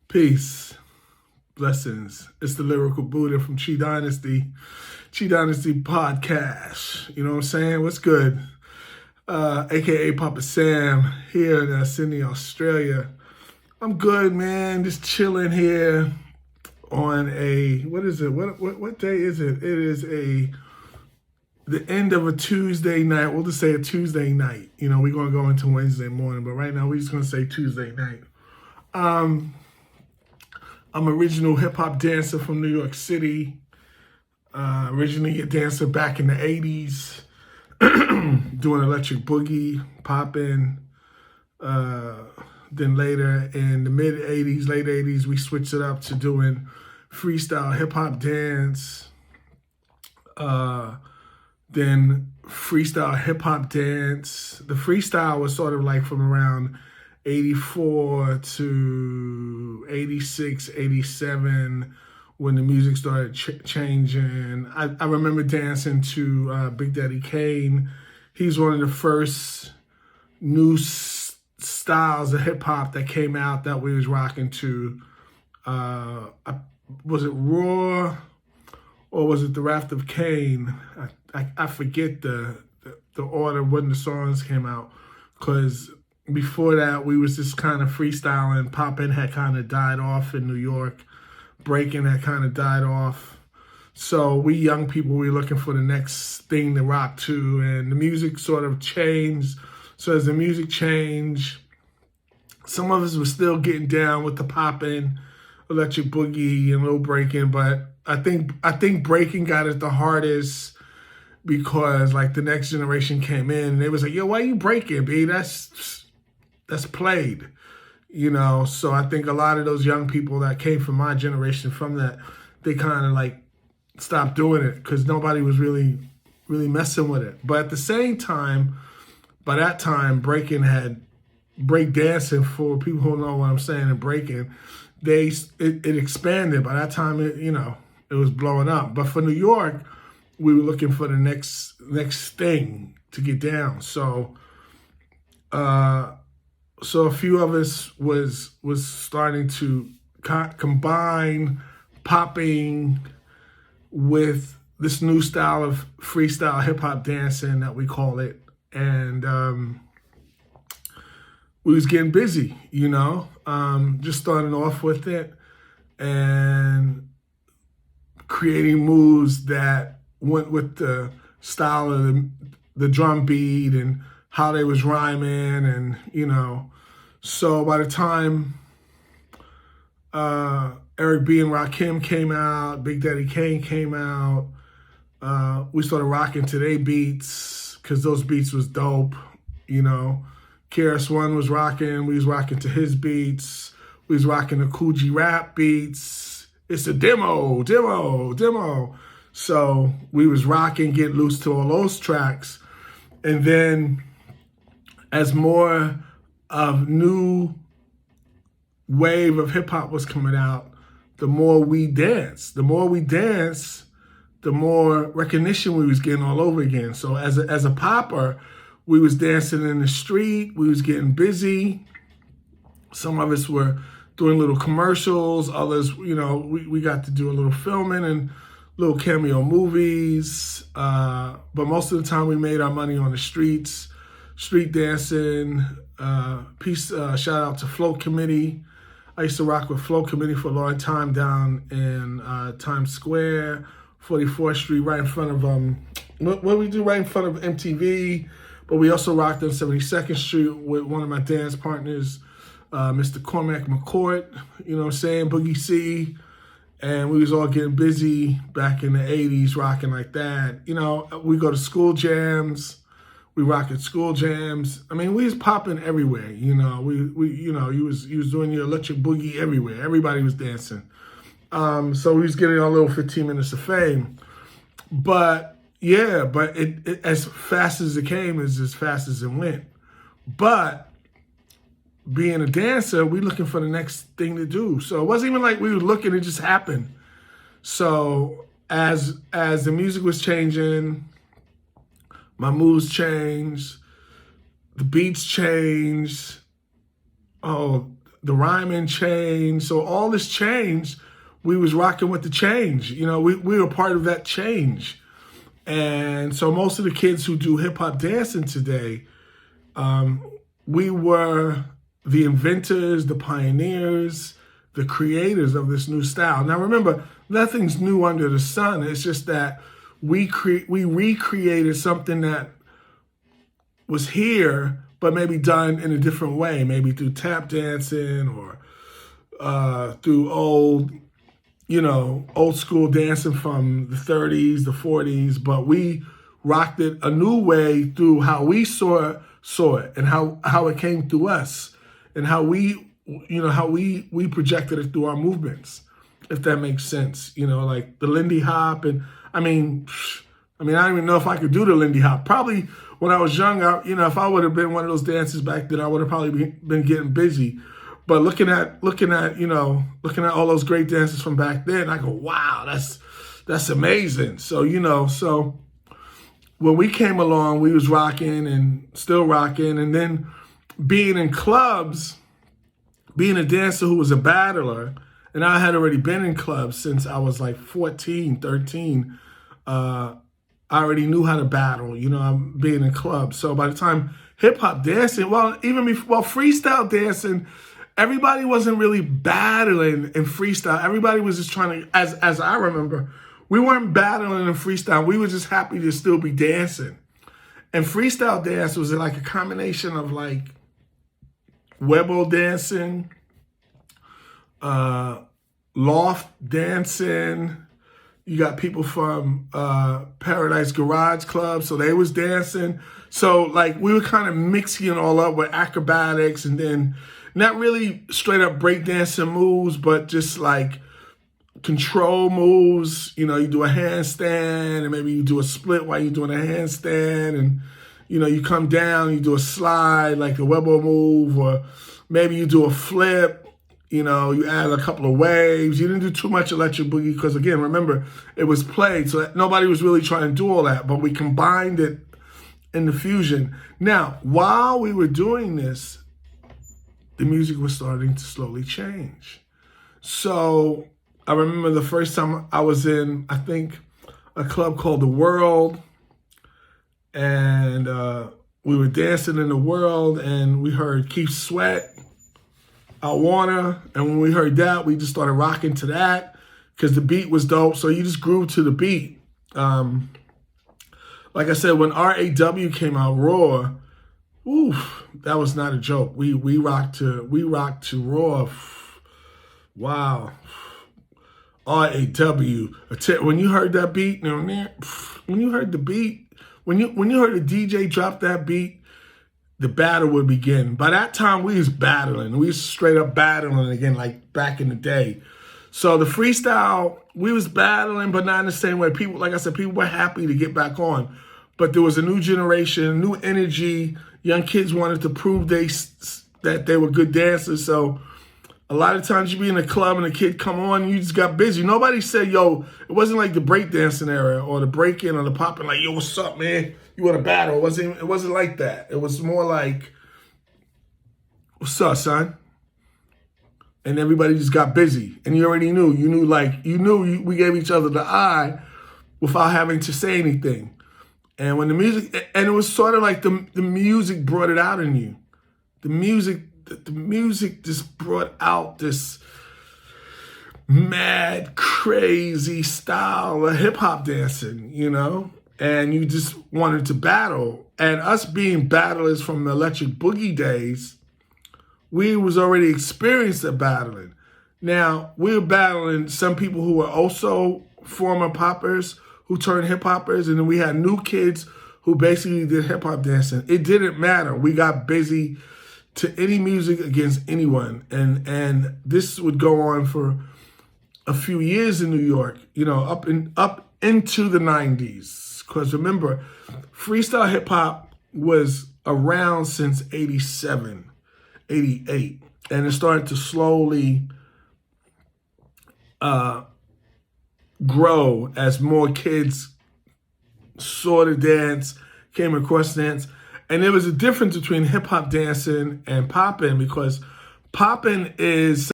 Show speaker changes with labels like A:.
A: Peace, blessings. It's the lyrical Buddah from Chi Dynasty podcast. You know what I'm saying? What's good? AKA Papa Sam here in Sydney, Australia. I'm good, man. Just chilling here on what is it? What day is it? It is the end of a Tuesday night. We'll just say a Tuesday night. You know, we're gonna go into Wednesday morning, but right now we're just gonna say Tuesday night. I'm original hip-hop dancer from New York City. Originally a dancer back in the 80s, doing electric boogie, popping. Then later in the mid-80s, late 80s, we switched it up to doing freestyle hip-hop dance. Then freestyle hip-hop dance. The freestyle was sort of like from around 84 to 86, 87, when the music started changing. I remember dancing to Big Daddy Kane. He's one of the first new styles of hip hop that came out that we was rocking to. Was it Raw or was it The Wrath of Kane? I forget the order when the songs came out, because before that, we was just kind of freestyling. Poppin' had kind of died off in New York. Breaking had kind of died off. So we young people, we were looking for the next thing to rock to, and the music sort of changed. So as the music changed, some of us were still getting down with the poppin', electric boogie, and low breaking, but I think breaking got it the hardest, because like the next generation came in and they was like, yo, why you breaking, B? That's played, you know? So I think a lot of those young people that came from my generation from that, they kind of like stopped doing it because nobody was really messing with it. But at the same time, by that time, breaking had break dancing, for people who know what I'm saying, and breaking, it expanded. By that time, it was blowing up. But for New York, we were looking for the next thing to get down. So a few of us was starting to combine popping with this new style of freestyle hip hop dancing that we call it, and we was getting busy, just starting off with it and creating moves that went with the style of the drum beat and how they was rhyming, and so by the time Eric B and Rakim came out, Big Daddy Kane came out, we started rocking to their beats because those beats was dope. KRS-One was rocking, we was rocking to his beats, we was rocking the Coogee rap beats. It's a demo. So we was rocking, get loose to all those tracks. And then as more of new wave of hip hop was coming out, the more we danced. The more recognition we was getting all over again. So as a popper, we was dancing in the street, we was getting busy. Some of us were doing little commercials, others, we got to do a little filming and little cameo movies. But most of the time we made our money on the streets, street dancing. Shout out to Float Committee. I used to rock with Float Committee for a long time down in Times Square, 44th Street, right in front of, what we do right in front of MTV. But we also rocked on 72nd Street with one of my dance partners, Mr. Cormac McCourt, Boogie C. And we was all getting busy back in the 80s, rocking like that. We go to school jams. We rock at school jams. I mean, we was popping everywhere. You was doing your electric boogie everywhere. Everybody was dancing. So we was getting our little 15 minutes of fame. But yeah, it as fast as it came is as fast as it went. But being a dancer, we looking for the next thing to do. So it wasn't even like we were looking, it just happened. So as the music was changing, my moves changed, the beats changed. the rhyming changed. So all this changed. We was rocking with the change. You know, we were part of that change. And so most of the kids who do hip hop dancing today, we were the inventors, the pioneers, the creators of this new style. Now remember, nothing's new under the sun. It's just that we recreated something that was here, but maybe done in a different way, maybe through tap dancing or through old school dancing from the 30s, the 40s, but we rocked it a new way through how we saw it and how it came through us and how we projected it through our movements, if that makes sense. You know, like the Lindy Hop, and I don't even know if I could do the Lindy Hop. Probably when I was young, if I would have been one of those dancers back then, I would have probably been getting busy. But looking at all those great dancers from back then, I go, wow, that's amazing. So, so when we came along, we was rocking and still rocking. And then being in clubs, being a dancer who was a battler, and I had already been in clubs since I was like 14, 13. I already knew how to battle, I'm being in clubs. So by the time hip hop dancing, freestyle dancing, everybody wasn't really battling in freestyle. Everybody was just trying to, as I remember, we weren't battling in freestyle. We were just happy to still be dancing. And freestyle dance was like a combination of like Webo dancing, loft dancing. You got people from Paradise Garage Club, so they was dancing. So like we were kind of mixing it all up with acrobatics, and then not really straight up breakdancing moves, but just like control moves. You do a handstand, and maybe you do a split while you're doing a handstand, and you come down, you do a slide like a Webo move, or maybe you do a flip. You add a couple of waves. You didn't do too much electric boogie because, again, remember, it was played. So nobody was really trying to do all that, but we combined it in the fusion. Now, while we were doing this, the music was starting to slowly change. So I remember the first time I was in, I think, a club called The World. And we were dancing in The World, and we heard Keith Sweat, I Wanna, and when we heard that, we just started rocking to that because the beat was dope. So you just groove to the beat. Like I said, when RAW came out, Raw, oof, that was not a joke. We rocked to Raw. Wow. RAW. When you heard that beat, when you heard the beat, when you heard the DJ drop that beat, the battle would begin. By that time, we was battling. We was straight up battling again, like back in the day. So the freestyle, we was battling, but not in the same way. People, like I said, people were happy to get back on. But there was a new generation, new energy. Young kids wanted to prove that they were good dancers. So a lot of times you be in a club and a kid come on and you just got busy. Nobody said, yo, it wasn't like the breakdancing era or the breaking or the popping, like, yo, what's up, man? You want to battle? It wasn't like that. It was more like, what's up, son? And everybody just got busy. And you already knew. We gave each other the eye without having to say anything. And when the music, and it was sort of like the music brought it out in you. The music just brought out this mad, crazy style of hip hop dancing, and you just wanted to battle. And us being battlers from the electric boogie days, we was already experienced at battling. Now, we were battling some people who were also former poppers who turned hip hoppers, and then we had new kids who basically did hip hop dancing. It didn't matter. We got busy to any music against anyone. And this would go on for a few years in New York, up into the 90s. Because remember, freestyle hip hop was around since 87, 88. And it started to slowly grow as more kids saw the dance, came across dance. And there was a difference between hip hop dancing and popping, because Popping is